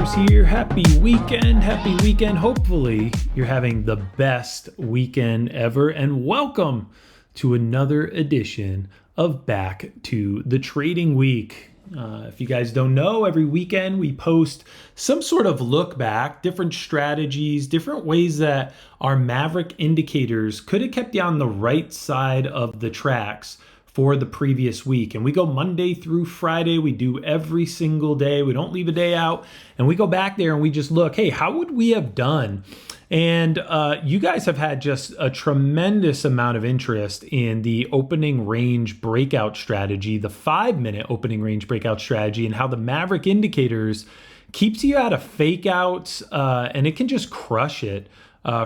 Traders here. Happy weekend. Happy weekend. Hopefully you're having the best weekend ever, and welcome to another edition of Back to the Trading Week. If you guys don't know, every weekend we post some sort of look back, different strategies, different ways that our Maverick indicators could have kept you on the right side of the tracks for the previous week. And we go Monday through Friday. We do every single day. We don't leave a day out. And we go back there and we just look, hey, how would we have done? And you guys have had just a tremendous amount of interest in the opening range breakout strategy, the 5-minute opening range breakout strategy, and how the Maverick indicators keeps you out of fake outs, and it can just crush it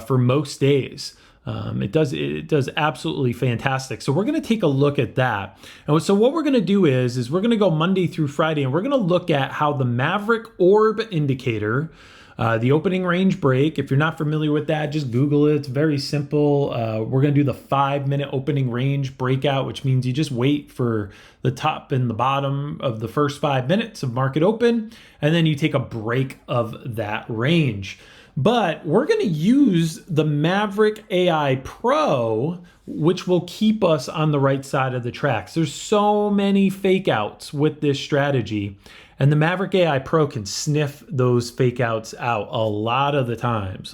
for most days. It does absolutely fantastic. So we're going to take a look at that. And so what we're going to do is we're going to go Monday through Friday, and we're going to look at how the Maverick Orb indicator, the opening range break. If you're not familiar with that, just Google it. It's very simple. We're going to do the 5-minute opening range breakout, which means you just wait for the top and the bottom of the first 5 minutes of market open, and then you take a break of that range. But we're going to use the Maverick AI Pro, which will keep us on the right side of the tracks. There's so many fake outs with this strategy, and the Maverick AI Pro can sniff those fake outs out a lot of the times.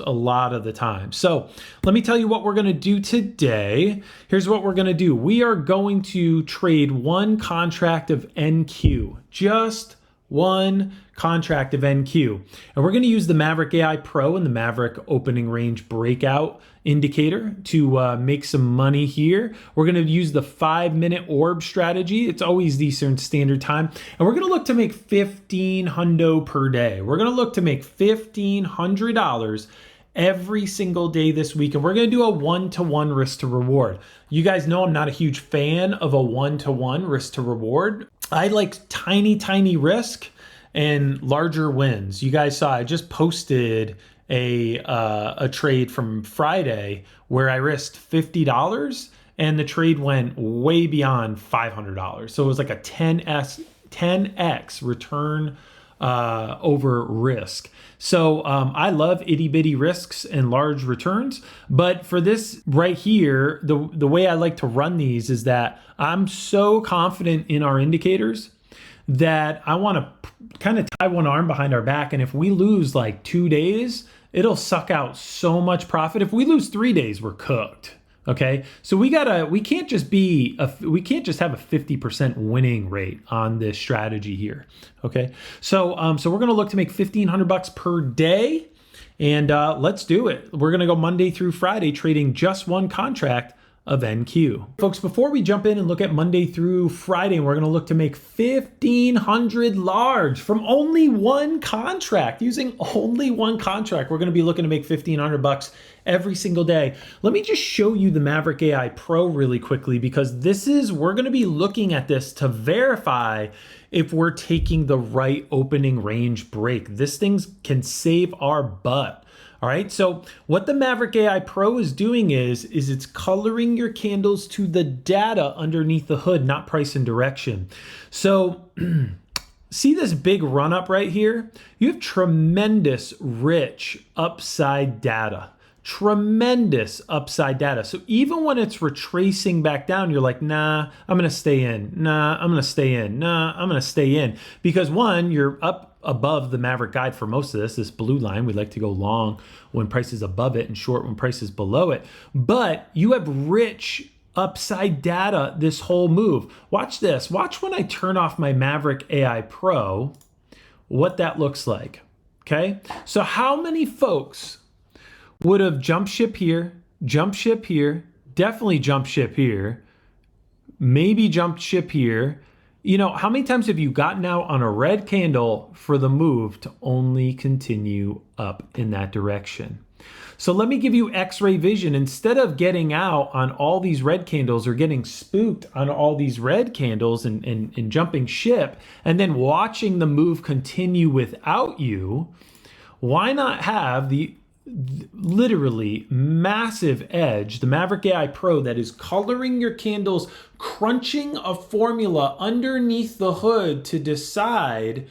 So let me tell you what we're going to do today. Here's what we're going to do. We are going to trade one contract of NQ, just one contract of NQ. And we're going to use the Maverick AI Pro and the Maverick opening range breakout indicator to make some money here. We're going to use the 5-minute orb strategy. It's always Eastern Standard Time. And we're going to look to make $1,500 per day. We're going to look to make $1,500 every single day this week. And we're going to do a 1-to-1 risk to reward. You guys know I'm not a huge fan of a 1-to-1 risk to reward. I like tiny risk and larger wins. You guys saw I just posted a trade from Friday where I risked $50 and the trade went way beyond $500. So it was like a 10x return over risk. So I love itty bitty risks and large returns. But for this right here, the way I like to run these is that I'm so confident in our indicators that I want to kind of tie one arm behind our back. And if we lose like 2 days, it'll suck out so much profit. If we lose 3 days, we're cooked. Okay, so we can't just have a 50% winning rate on this strategy here. Okay, so we're gonna look to make $1,500 per day, and let's do it. We're gonna go Monday through Friday trading just one contract of NQ. Folks, before we jump in and look at Monday through Friday, we're going to look to make $1,500 large from only one contract. Using only one contract, we're going to be looking to make $1,500 every single day. Let me just show you the Maverick AI Pro really quickly, because we're going to be looking at this to verify if we're taking the right opening range break. This thing can save our butt. All right, so what the Maverick AI Pro is doing is it's coloring your candles to the data underneath the hood, not price and direction. So see this big run up right here? You have tremendous rich upside data. Tremendous upside data. So even when it's retracing back down, you're like, nah, I'm going to stay in. Nah, I'm going to stay in. Nah, I'm going to stay in. Because one, you're up above the Maverick guide for most of this blue line. We like to go long when price is above it and short when price is below it. But you have rich upside data this whole move. Watch this. Watch when I turn off my Maverick AI Pro, what that looks like. Okay. So how many folks would have jumped ship here, definitely jumped ship here, maybe jumped ship here? You know, how many times have you gotten out on a red candle for the move to only continue up in that direction? So let me give you X-ray vision. Instead of getting out on all these red candles or getting spooked on all these red candles and jumping ship and then watching the move continue without you, why not have the literally massive edge, the Maverick AI Pro, that is coloring your candles, crunching a formula underneath the hood to decide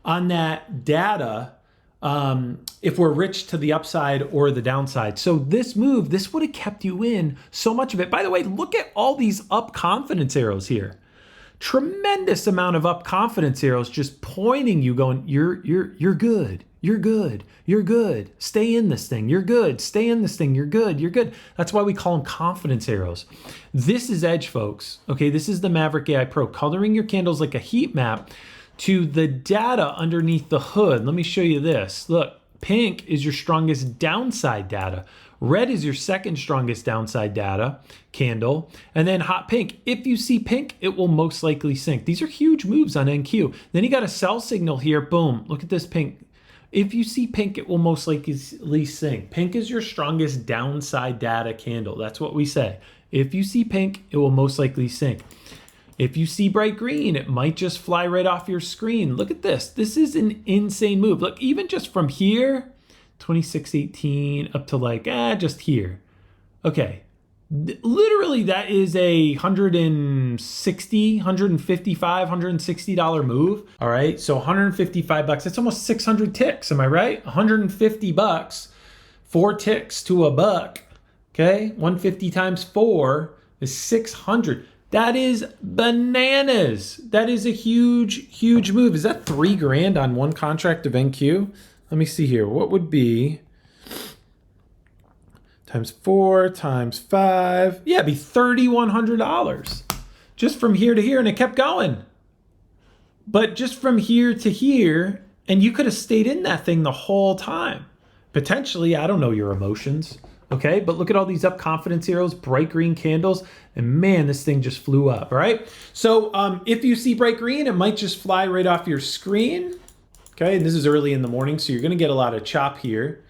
on that data if we're rich to the upside or the downside. So this move, this would have kept you in so much of it. By the way, look at all these up confidence arrows here. Tremendous amount of up confidence arrows just pointing you, going, you're good, you're good, you're good. Stay in this thing, you're good. Stay in this thing, you're good, you're good. That's why we call them confidence arrows. This is edge, folks. Okay, this is the Maverick AI Pro, coloring your candles like a heat map to the data underneath the hood. Let me show you this. Look, pink is your strongest downside data. Red is your second strongest downside data candle. And then hot pink. If you see pink, it will most likely sink. These are huge moves on NQ. Then you got a sell signal here. Boom. Look at this pink. If you see pink, it will most likely sink. Pink is your strongest downside data candle. That's what we say. If you see pink, it will most likely sink. If you see bright green, it might just fly right off your screen. Look at this. This is an insane move. Look, even just from here, 26.18 up to like, just here. Okay. Literally, that is a $160, $155, $160 move. All right. So 155 bucks. That's almost 600 ticks. Am I right? 150 bucks, 4 ticks to a buck. Okay. 150 times 4 is 600. That is bananas. That is a huge, huge move. Is that $3,000 on one contract of NQ? Let me see here. What would be times 4 times 5? Yeah, it'd be $3,100 just from here to here, and it kept going. But just from here to here, and you could have stayed in that thing the whole time. Potentially, I don't know your emotions. Okay, but look at all these up confidence arrows, bright green candles, and man, this thing just flew up, all right? So if you see bright green, it might just fly right off your screen. Okay, and this is early in the morning, so you're gonna get a lot of chop here.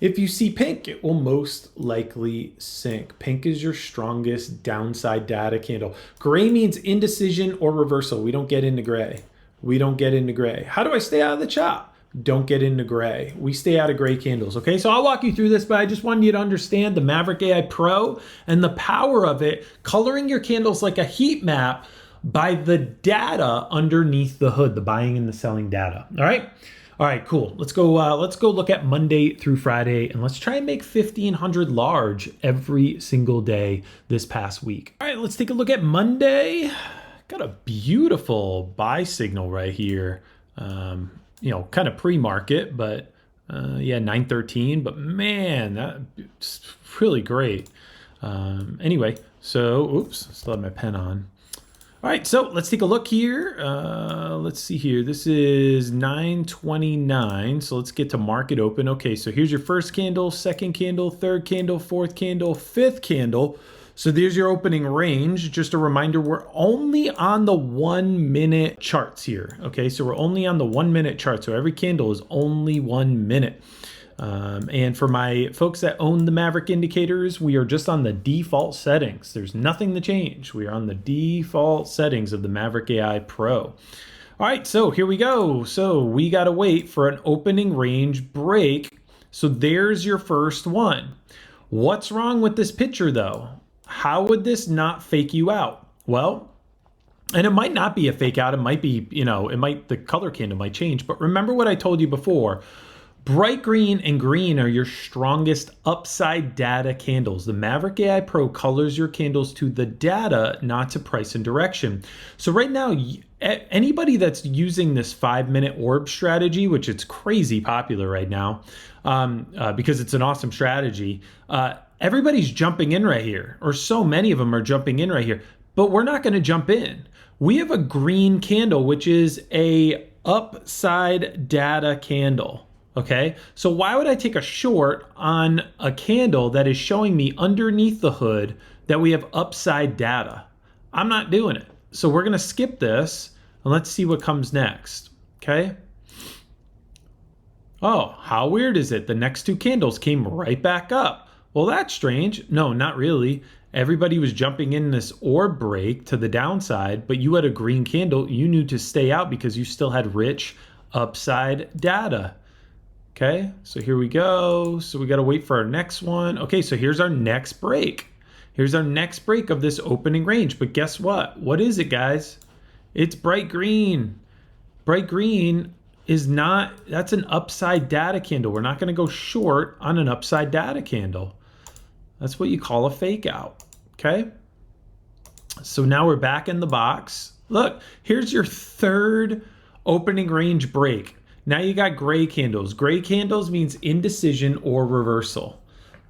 If you see pink, it will most likely sink. Pink is your strongest downside data candle. Gray means indecision or reversal. We don't get into gray. We don't get into gray. How do I stay out of the chop? Don't get into gray. We stay out of gray candles, okay? So I'll walk you through this, but I just wanted you to understand the Maverick AI Pro and the power of it, coloring your candles like a heat map by the data underneath the hood, the buying and the selling data, all right? All right, cool. Let's go look at Monday through Friday, and let's try and make 1,500 large every single day this past week. All right, let's take a look at Monday. Got a beautiful buy signal right here. You know, kind of pre-market, but yeah, 913, but man, that's really great. Anyway, so, oops, still have my pen on. All right, so let's take a look here. Let's see here. This is 9:29, so let's get to market open. Okay, so here's your first candle, second candle, third candle, fourth candle, fifth candle. So there's your opening range. Just a reminder, we're only on the 1 minute charts here. Okay, so we're only on the 1 minute chart. So every candle is only 1 minute. And for my folks that own the Maverick indicators, we are just on the default settings. There's nothing to change. We are on the default settings of the Maverick AI Pro. All right, so here we go. So we got to wait for an opening range break. So there's your first one. What's wrong with this picture though? How would this not fake you out? Well, and it might not be a fake out. It might be, you know, the color candle might change. But remember what I told you before. Bright green and green are your strongest upside data candles. The Maverick AI Pro colors your candles to the data, not to price and direction. So right now, anybody that's using this 5-minute orb strategy, which it's crazy popular right now because it's an awesome strategy, everybody's jumping in right here, or so many of them are jumping in right here, but we're not going to jump in. We have a green candle, which is a upside data candle. Okay, so why would I take a short on a candle that is showing me underneath the hood that we have upside data? I'm not doing it. So we're going to skip this and let's see what comes next. Okay. Oh, how weird is it? The next two candles came right back up. Well, that's strange. No, not really. Everybody was jumping in this orb break to the downside, but you had a green candle. You knew to stay out because you still had rich upside data. Okay, so here we go. So we got to wait for our next one. Okay, so here's our next break. Here's our next break of this opening range. But guess what? What is it, guys? It's bright green. Bright green is not, that's an upside data candle. We're not going to go short on an upside data candle. That's what you call a fake out, okay? So now we're back in the box. Look, here's your third opening range break. Now you got gray candles. Gray candles means indecision or reversal.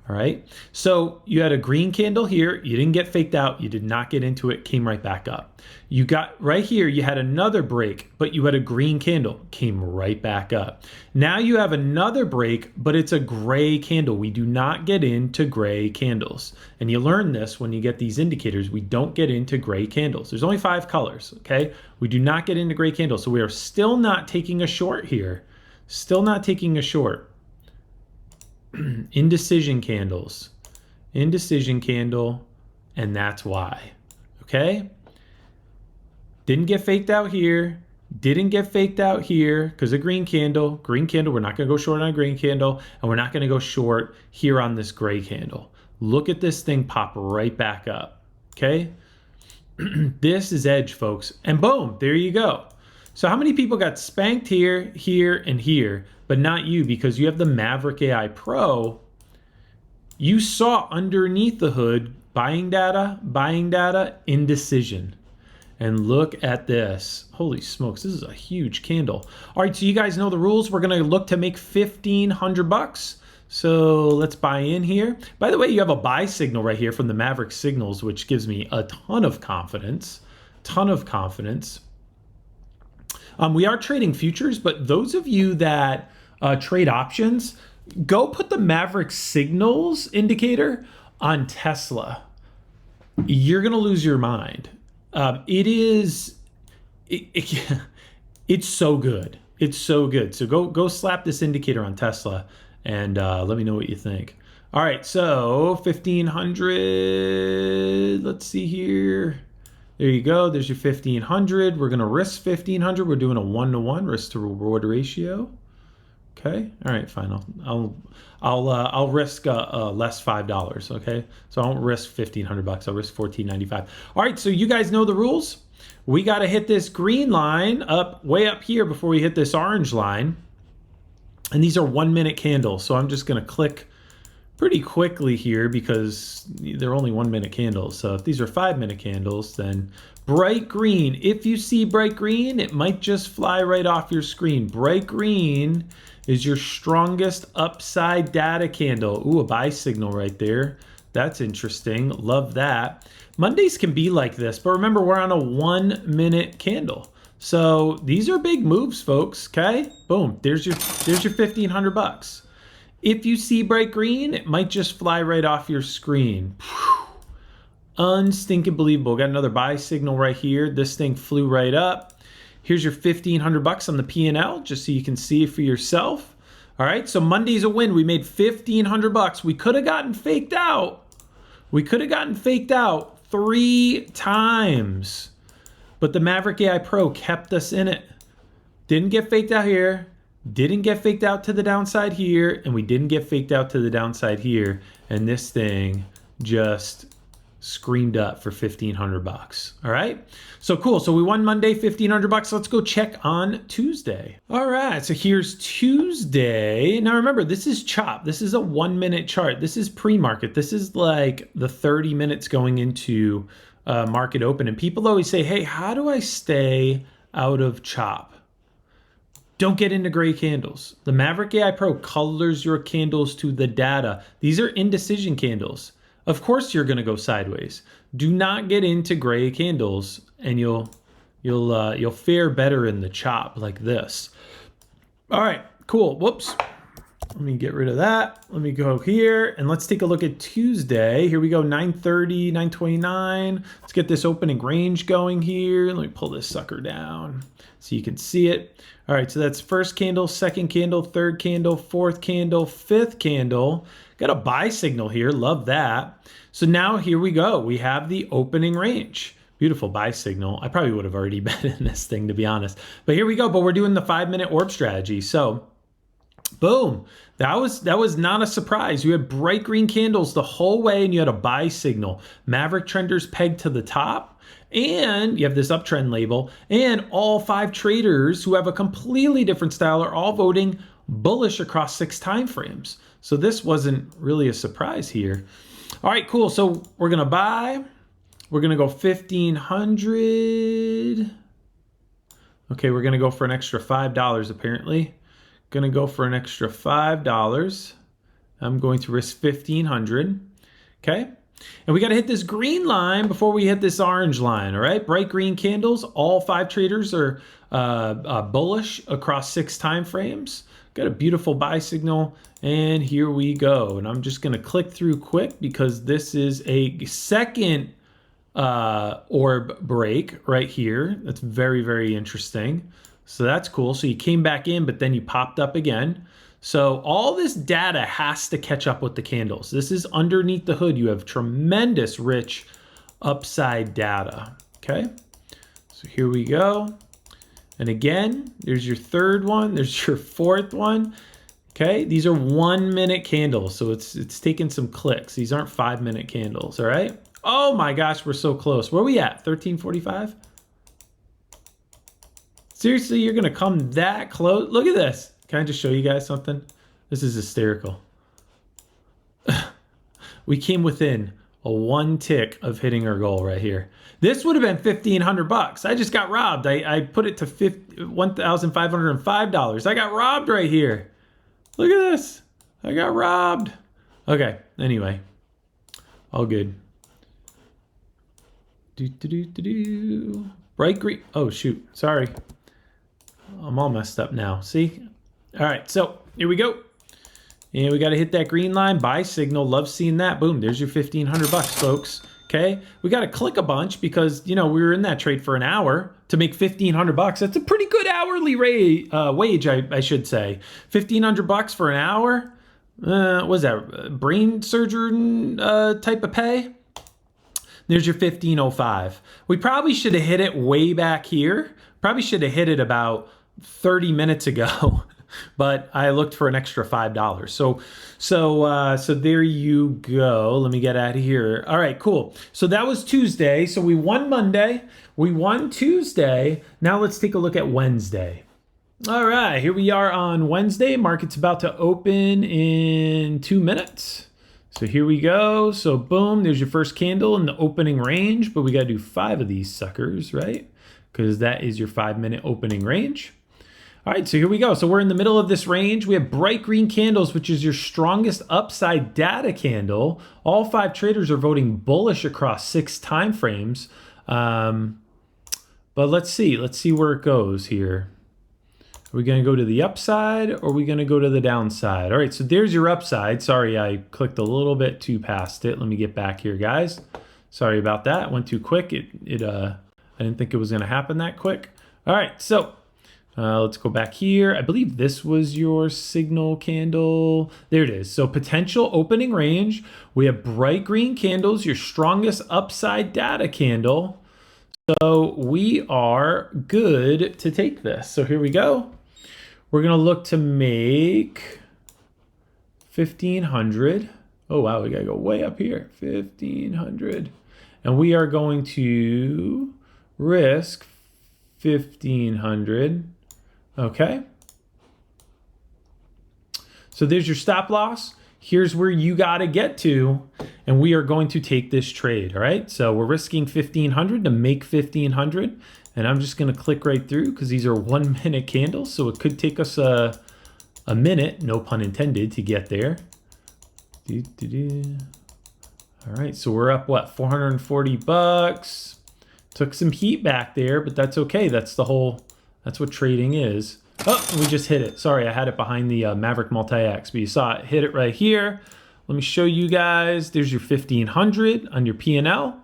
All right. So you had a green candle here. You didn't get faked out. You did not get into it. Came right back up. You got right here. You had another break, but you had a green candle. Came right back up. Now you have another break, but it's a gray candle. We do not get into gray candles. And you learn this when you get these indicators. We don't get into gray candles. There's only 5 colors. Okay. We do not get into gray candles. So we are still not taking a short here. Still not taking a short. Indecision candles, indecision candle, and that's why. Okay, didn't get faked out here, didn't get faked out here because of green candle. We're not going to go short on a green candle, and we're not going to go short here on this gray candle. Look at this thing pop right back up. Okay, this is edge, folks, and boom, there you go. So how many people got spanked here, here, and here, but not you because you have the Maverick AI Pro? You saw underneath the hood, buying data, indecision. And look at this. Holy smokes, this is a huge candle. All right, so you guys know the rules. We're gonna look to make 1,500 bucks. So let's buy in here. By the way, you have a buy signal right here from the Maverick signals, which gives me a ton of confidence, we are trading futures, but those of you that trade options, go put the Maverick signals indicator on Tesla. You're going to lose your mind. It's so good. It's so good. So go slap this indicator on Tesla and let me know what you think. All right, so 1,500. Let's see here. There you go. There's your 1,500. We're gonna risk 1,500. We're doing a 1-to-1 risk to reward ratio. Okay. All right. Fine. I'll risk less $5. Okay. So I won't risk 1,500 bucks. I'll risk $14.95. All right. So you guys know the rules. We got to hit this green line way up here before we hit this orange line. And these are 1-minute candles. So I'm just gonna click pretty quickly here because they're only 1-minute candles. So if these are 5-minute candles, then bright green. If you see bright green, it might just fly right off your screen. Bright green is your strongest upside data candle. Ooh, a buy signal right there. That's interesting. Love that. Mondays can be like this, but remember we're on a 1-minute candle. So these are big moves, folks. Okay, boom. There's your 1,500 bucks. If you see bright green, it might just fly right off your screen. Unstinking believable. Got another buy signal right here. This thing flew right up. Here's your 1,500 bucks on the P&L, just so you can see it for yourself. All right, so Monday's a win. We made 1,500 bucks. We could have gotten faked out. 3 times. But the Maverick AI Pro kept us in it. Didn't get faked out here. Didn't get faked out to the downside here, and we didn't get faked out to the downside here, and this thing just screamed up for 1,500 bucks. All right, so cool. So we won Monday, 1,500 bucks. Let's go check on Tuesday. All right, so here's Tuesday. Now remember, this is chop. This is a 1-minute chart. This is pre-market. This is like the 30 minutes going into market open, and people always say, hey, how do I stay out of chop? Don't get into gray candles. The Maverick AI Pro colors your candles to the data. These are indecision candles. Of course you're gonna go sideways. Do not get into gray candles and you'll fare better in the chop like this. All right, cool, whoops. Let me get rid of that. Let me go here and let's take a look at Tuesday. Here we go, 9:30, 9:29. Let's get this opening range going here. Let me pull this sucker down so you can see it. All right, so that's first candle, second candle, third candle, fourth candle, fifth candle. Got a buy signal here, love that. So now here we go. We have the opening range. Beautiful buy signal. I probably would have already bet in this thing, to be honest. But here we go, but we're doing the 5-minute orb strategy. So boom, that was not a surprise. You had bright green candles the whole way and you had a buy signal. Maverick trenders pegged to the top And you have this uptrend label, and all 5 traders who have a completely different style are all voting bullish across 6 time frames. So this wasn't really a surprise here. All right, cool. So we're gonna buy. We're gonna go 1,500. Okay, we're gonna go for an extra $5 apparently. Gonna go for an extra $5. I'm going to risk 1,500. Okay. And we got to hit this green line before we hit this orange line, all right? Bright green candles. All 5 traders are bullish across 6 time frames. Got a beautiful buy signal, and here we go. And I'm just going to click through quick because this is a second orb break right here. That's very, very interesting. So that's cool. So you came back in, but then you popped up again. So all this data has to catch up with the candles. This is underneath the hood. You have tremendous rich upside data, okay? So here we go. And again, there's your 3rd one. There's your 4th one, okay? These are 1-minute candles, so it's taking some clicks. These aren't 5-minute candles, all right? Oh my gosh, we're so close. Where are we at, 1345? Seriously, you're gonna come that close? Look at this. Can I just show you guys something? This is hysterical. We came within a 1 tick of hitting our goal right here. This would have been $1,500. I just got robbed. I put it to $1,505. I got robbed right here. Look at this. I got robbed. Okay, anyway. All good. Bright green. Oh, shoot. Sorry. I'm all messed up now. See? All right, so here we go. And we got to hit that green line, buy signal. Love seeing that. Boom, there's your $1,500, folks. Okay, we got to click a bunch because, you know, we were in that trade for an hour to make $1,500. That's a pretty good hourly wage, I should say. $1,500 for an hour. What was that, brain surgeon type of pay? There's your 1,505. We probably should have hit it way back here. Probably should have hit it about 30 minutes ago. But I looked for an extra $5. So there you go. Let me get out of here. All right, cool. So that was Tuesday. So we won Monday. We won Tuesday. Now let's take a look at Wednesday. All right, here we are on Wednesday. Market's about to open in 2 minutes. So here we go. So boom, there's your first candle in the opening range, but we got to do 5 of these suckers, right? Because that is your 5-minute opening range. All right, so here we go. So we're in the middle of this range. We have bright green candles, which is your strongest upside data candle. All 5 traders are voting bullish across 6 time frames. But let's see where it goes here. Are we gonna go to the upside or are we gonna go to the downside? All right, so there's your upside. Sorry, I clicked a little bit too past it. Let me get back here, guys. Sorry about that, it went too quick. I didn't think it was gonna happen that quick. All right, so let's go back here. I believe this was your signal candle. There it is. So potential opening range. We have bright green candles, your strongest upside data candle. So we are good to take this. So here we go. We're going to look to make 1,500. Oh, wow. We got to go way up here. 1,500. And we are going to risk 1,500. Okay. So there's your stop loss. Here's where you got to get to, and we are going to take this trade. All right. So we're risking 1,500 to make 1,500, and I'm just going to click right through because these are 1-minute candles. So it could take us a minute, no pun intended, to get there. All right. So we're up, what, $440. Took some heat back there, but that's okay. That's what trading is. Oh, we just hit it. Sorry, I had it behind the Maverick Multi-X, but you saw it hit it right here. Let me show you guys. There's your 1,500 on your P&L.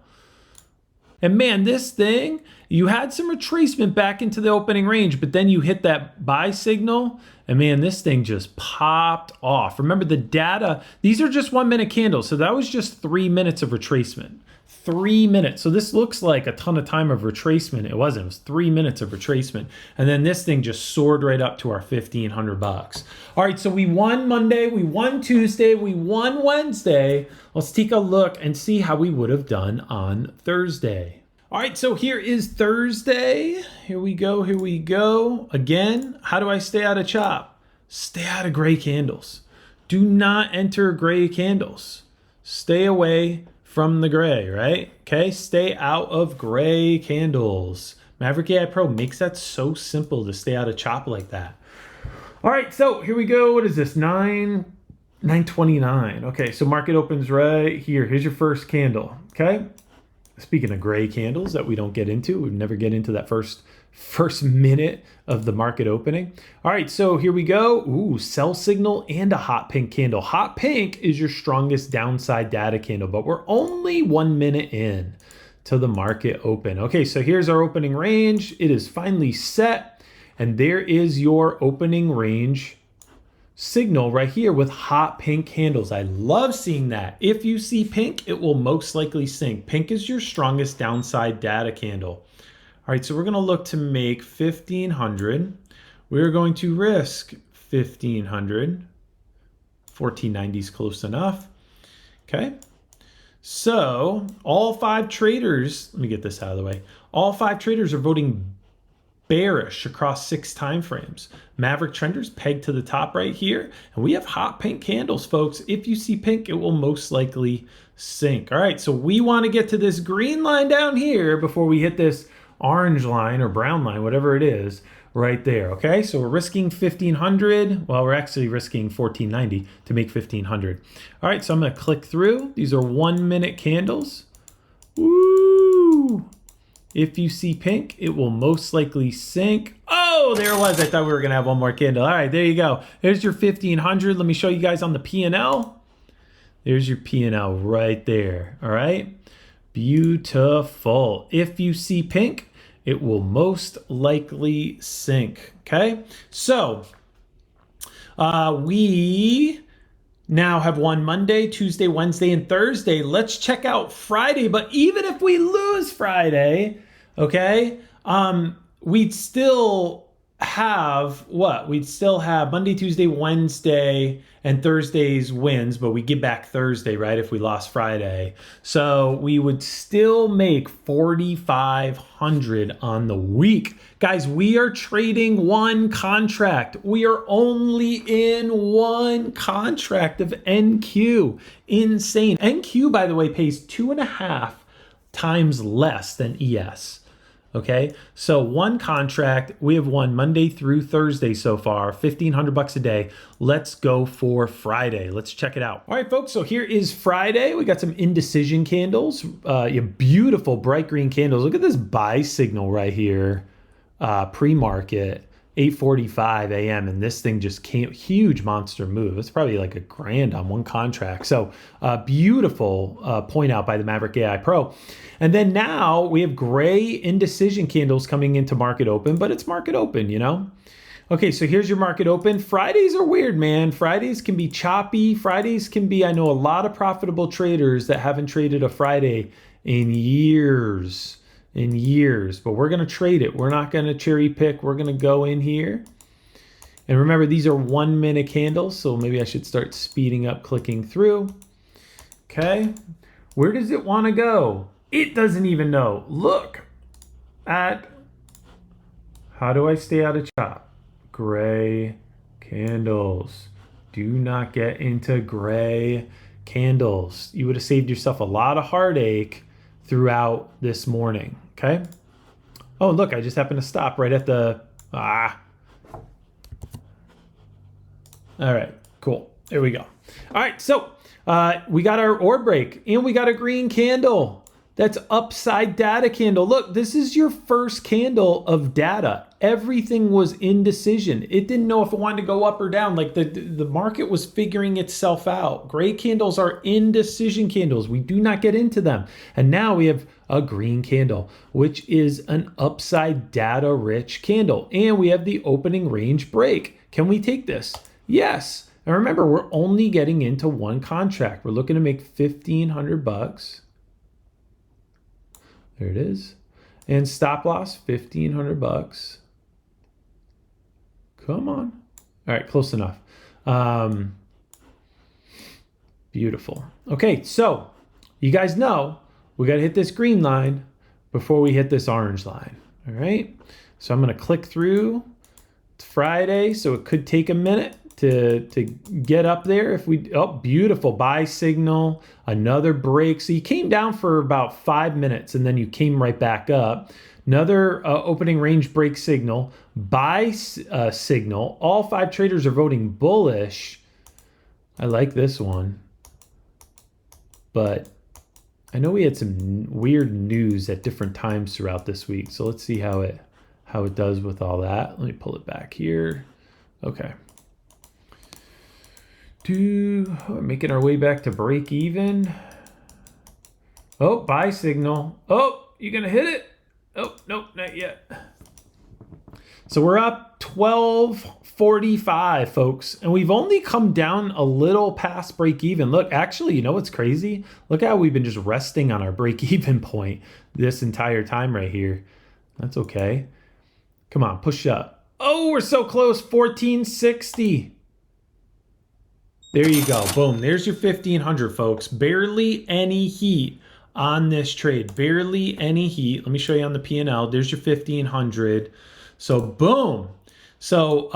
And man, this thing, you had some retracement back into the opening range, but then you hit that buy signal, and man, this thing just popped off. Remember the data, these are just 1-minute candles, so that was just 3 minutes of retracement. 3 minutes. So this looks like a ton of time of retracement. It wasn't. It was 3 minutes of retracement. And then this thing just soared right up to our $1,500. All right, so we won Monday, we won Tuesday, we won Wednesday. Let's take a look and see how we would have done on Thursday. All right, so here is Thursday. Here we go, here we go. Again, how do I stay out of chop? Stay out of gray candles. Do not enter gray candles. Stay away from the gray, right? Okay, stay out of gray candles. Maverick AI Pro makes that so simple to stay out of chop like that. All right, so here we go. What is this? 929. Okay, so market opens right here. Here's your first candle, okay? Speaking of gray candles that we don't get into, we never get into that first minute of the market opening. All right, so here we go. Ooh, sell signal and a hot pink candle. Hot pink is your strongest downside data candle, but we're only 1 minute in to the market open. Okay, so here's our opening range. It is finally set, and there is your opening range signal right here with hot pink candles. I love seeing that. If you see pink, it will most likely sink. Pink is your strongest downside data candle. All right, so we're gonna look to make 1,500. We're going to risk 1,500. 1,490 is close enough. Okay, so all 5 traders, let me get this out of the way. All 5 traders are voting bearish across 6 time frames. Maverick trenders pegged to the top right here, and we have hot pink candles, folks. If you see pink, it will most likely sink. All right, so we want to get to this green line down here before we hit this orange line or brown line, whatever it is, right there. Okay, so we're risking 1,500. Well, we're actually risking 1,490 to make 1,500. All right, so I'm going to click through. These are 1 minute candles. Woo! If you see pink, it will most likely sink. Oh, there it was. I thought we were going to have one more candle. All right, there you go. There's your 1,500. Let me show you guys on the P&L. There's your P&L right there. All right, beautiful. If you see pink, it will most likely sink. Okay, so we now have won Monday, Tuesday, Wednesday, and Thursday. Let's check out Friday. But even if we lose Friday, okay, we'd still have what? We'd still have Monday, Tuesday, Wednesday, and Thursday's wins, but we get back Thursday, right, if we lost Friday. So we would still make 4,500 on the week. Guys, we are trading one contract. We are only in one contract of NQ. Insane. NQ, by the way, pays 2.5 times less than ES. Okay, so one contract, we have won Monday through Thursday so far, $1,500 a day. Let's go for Friday. Let's check it out. All right, folks, so here is Friday. We got some indecision candles, beautiful bright green candles. Look at this buy signal right here, pre-market, 8:45 a.m. and this thing just came, huge monster move. It's probably like $1,000 on one contract. So beautiful point out by the Maverick AI Pro. And then now we have gray indecision candles coming into market open, but it's market open, you know? Okay, so here's your market open. Fridays are weird, man. Fridays can be choppy. Fridays can be, I know a lot of profitable traders that haven't traded a Friday in years. But we're going to trade it. We're not going to cherry pick. We're going to go in here. And remember, these are 1 minute candles. So maybe I should start speeding up, clicking through. Okay. Where does it want to go? It doesn't even know. Look at, how do I stay out of chop? Gray candles. Do not get into gray candles. You would have saved yourself a lot of heartache throughout this morning. Okay. Oh, look, I just happened to stop right at the, All right, cool. There we go. All right, so we got our order break and we got a green candle. That's upside data candle. Look, this is your first candle of data. Everything was indecision. It didn't know if it wanted to go up or down. Like the market was figuring itself out. Gray candles are indecision candles. We do not get into them. And now we have a green candle, which is an upside data rich candle. And we have the opening range break. Can we take this? Yes. And remember, we're only getting into one contract. We're looking to make $1,500. There it is. And stop loss, $1,500. Come on. All right, close enough. Beautiful. Okay, so you guys know we got to hit this green line before we hit this orange line. All right. So I'm going to click through. It's Friday, so it could take a minute to get up there. If we, oh, beautiful buy signal, another break. So you came down for about 5 minutes and then you came right back up. Another opening range break signal, buy signal. All 5 traders are voting bullish. I like this one, but I know we had some weird news at different times throughout this week. So let's see how it does with all that. Let me pull it back here. Okay. We're making our way back to break even. Oh, buy signal. Oh, you gonna hit it? Oh, nope, not yet. So we're up 12.45, folks, and we've only come down a little past break even. Look, actually, you know what's crazy? Look how we've been just resting on our break even point this entire time right here. That's okay. Come on, push up. Oh, we're so close, 1460. There you go. Boom. There's your 1500, folks. Barely any heat on this trade. Barely any heat. Let me show you on the P&L. There's your 1500. So boom. So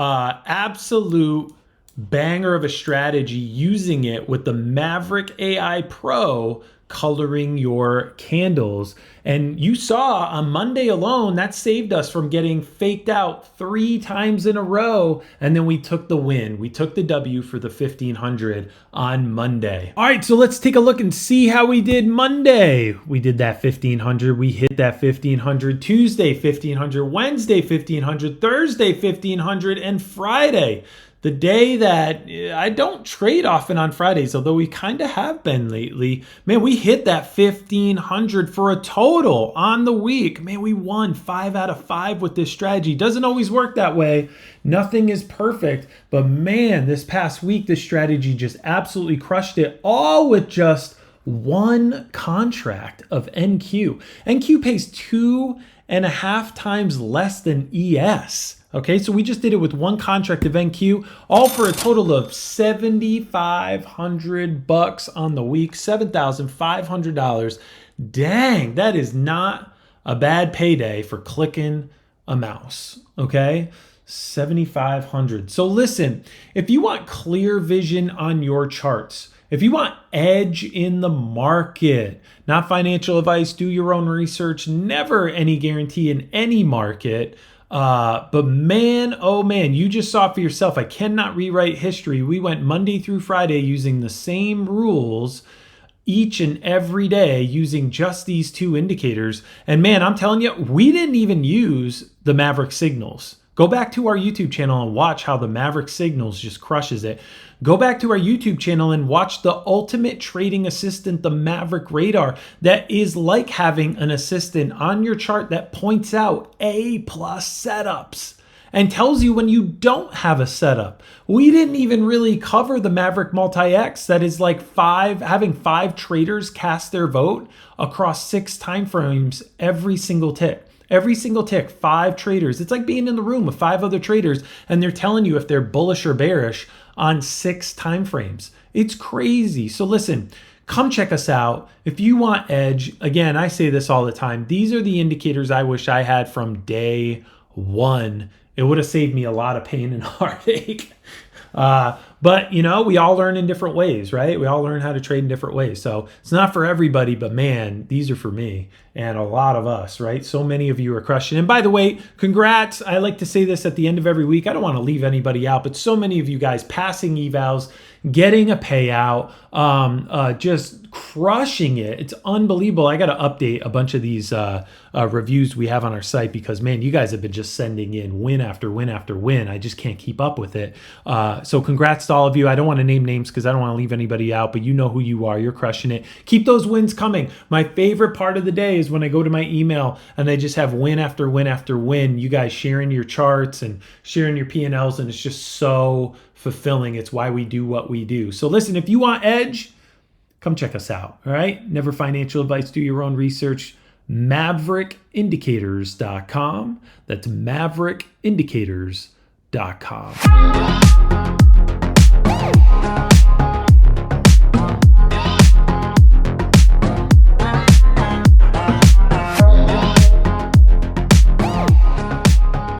absolute banger of a strategy using it with the Maverick AI Pro coloring your candles. And you saw on Monday alone, that saved us from getting faked out 3 times in a row. And then we took the win. We took the W for the 1500 on Monday. All right, so let's take a look and see how we did Monday. We did that 1500. We hit that 1500 Tuesday, 1500 Wednesday, 1500 Thursday, 1500 and Friday. The day that I don't trade often on Fridays, although we kind of have been lately. Man, we hit that 1500 for a total on the week. Man, we won 5 out of 5 with this strategy. Doesn't always work that way. Nothing is perfect. But man, this past week, this strategy just absolutely crushed it, all with just one contract of NQ. NQ pays 2.5 times less than ES. Okay, so we just did it with one contract of NQ, all for a total of $7,500 on the week, $7,500. Dang, that is not a bad payday for clicking a mouse. Okay, 7,500. So listen, if you want clear vision on your charts, if you want edge in the market, not financial advice, do your own research, never any guarantee in any market. But man, oh man, you just saw for yourself. I cannot rewrite history. We went Monday through Friday using the same rules each and every day using just these 2 indicators. And man, I'm telling you, we didn't even use the Maverick signals. Go back to our YouTube channel and watch how the Maverick signals just crushes it. Go back to our YouTube channel and watch the ultimate trading assistant, the Maverick Radar, that is like having an assistant on your chart that points out A+ setups and tells you when you don't have a setup. We didn't even really cover the Maverick Multi-X, that is like having 5 traders cast their vote across 6 timeframes every single tick. Every single tick, 5 traders. It's like being in the room with 5 other traders and they're telling you if they're bullish or bearish on 6 timeframes. It's crazy. So listen, come check us out. If you want edge, again, I say this all the time. These are the indicators I wish I had from day one. It would have saved me a lot of pain and heartache. But you know, we all learn in different ways, right? We all learn how to trade in different ways. So it's not for everybody, but man, these are for me and a lot of us, right? So many of you are crushing. And by the way, congrats. I like to say this at the end of every week. I don't want to leave anybody out, but so many of you guys passing evals, getting a payout, just crushing it. It's unbelievable. I got to update a bunch of these reviews we have on our site because, man, you guys have been just sending in win after win after win. I just can't keep up with it. So congrats to all of you. I don't want to name names because I don't want to leave anybody out, but you know who you are. You're crushing it. Keep those wins coming. My favorite part of the day is when I go to my email and I just have win after win after win. You guys sharing your charts and sharing your P&Ls, and it's just so fulfilling. It's why we do what we do. So listen, if you want edge, come check us out. All right. Never financial advice. Do your own research. MaverickIndicators.com. That's MaverickIndicators.com.